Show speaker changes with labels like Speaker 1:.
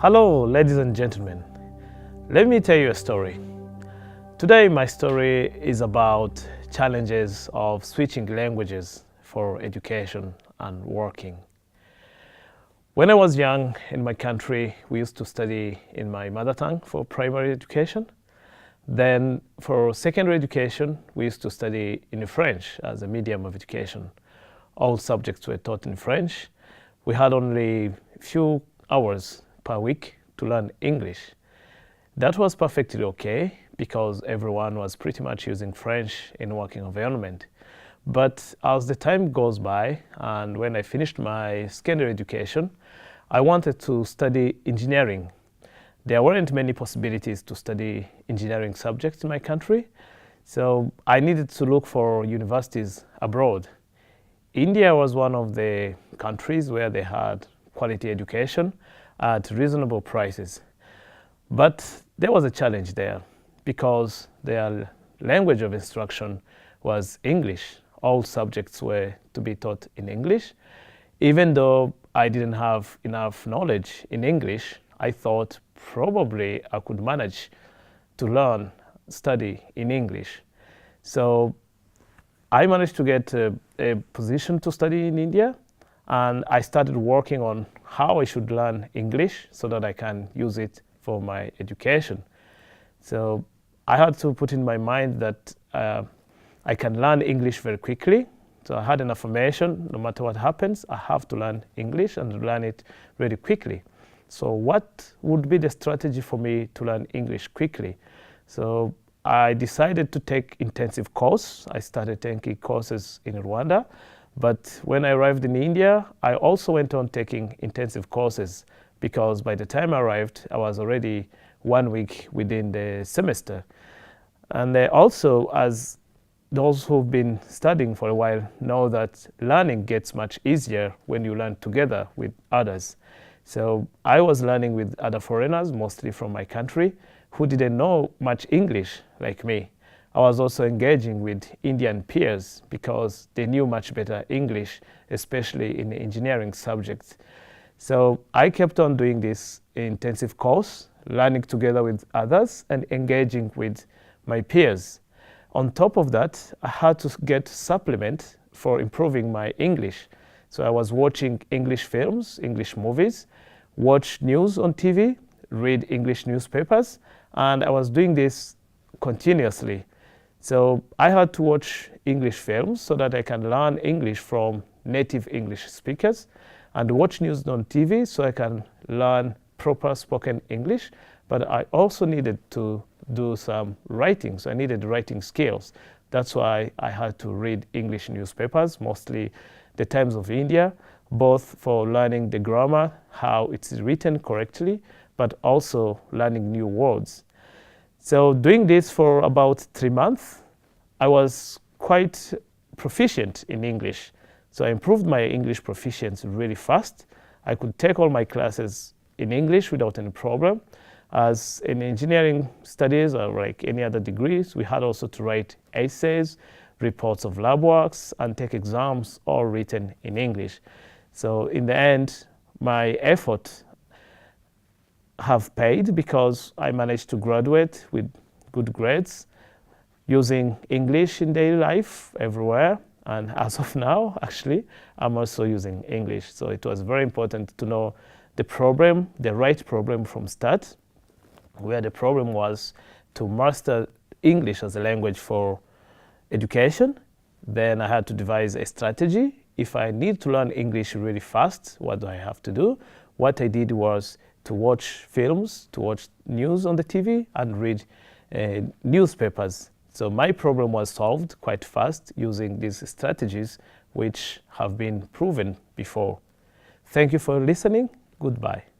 Speaker 1: Hello, ladies and gentlemen. Let me tell you a story. Today, my story is about challenges of switching languages for education and working. When I was young in my country, we used to study in my mother tongue for primary education. Then for secondary education, we used to study in French as a medium of education. All subjects were taught in French. We had only a few hours per week to learn English. That was perfectly okay because everyone was pretty much using French in working environment. But as the time goes by and when I finished my secondary education, I wanted to study engineering. There weren't many possibilities to study engineering subjects in my country, so I needed to look for universities abroad. India was one of the countries where they had quality education at reasonable prices. But there was a challenge there because their language of instruction was English. All subjects were to be taught in English. Even though I didn't have enough knowledge in English, I thought probably I could manage to study in English. So I managed to get a position to study in India, and I started working on how I should learn English so that I can use it for my education. So I had to put in my mind that I can learn English very quickly. So I had an affirmation, no matter what happens, I have to learn English and learn it really quickly. So what would be the strategy for me to learn English quickly? So I decided to take intensive course. I started taking courses in Rwanda. But when I arrived in India, I also went on taking intensive courses because by the time I arrived, I was already 1 week within the semester. And also, as those who've been studying for a while know that learning gets much easier when you learn together with others. So I was learning with other foreigners, mostly from my country, who didn't know much English like me. I was also engaging with Indian peers because they knew much better English, especially in the engineering subjects. So I kept on doing this intensive course, learning together with others and engaging with my peers. On top of that, I had to get supplement for improving my English. So I was watching English films, English movies, watch news on TV, read English newspapers, and I was doing this continuously. So I had to watch English films so that I can learn English from native English speakers and watch news on TV so I can learn proper spoken English. But I also needed to do some writing, so I needed writing skills. That's why I had to read English newspapers, mostly the Times of India, both for learning the grammar, how it's written correctly, but also learning new words. So doing this for about 3 months, I was quite proficient in English. So I improved my English proficiency really fast. I could take all my classes in English without any problem. As in engineering studies or like any other degrees, we had also to write essays, reports of lab works, and take exams all written in English. So in the end, my effort have paid because I managed to graduate with good grades using English in daily life everywhere. And as of now, actually, I'm also using English. So it was very important to know the problem, the right problem from start, where the problem was to master English as a language for education. Then I had to devise a strategy. If I need to learn English really fast, what do I have to do? What I did was to watch films, to watch news on the TV, and read newspapers. So my problem was solved quite fast using these strategies, which have been proven before. Thank you for listening. Goodbye.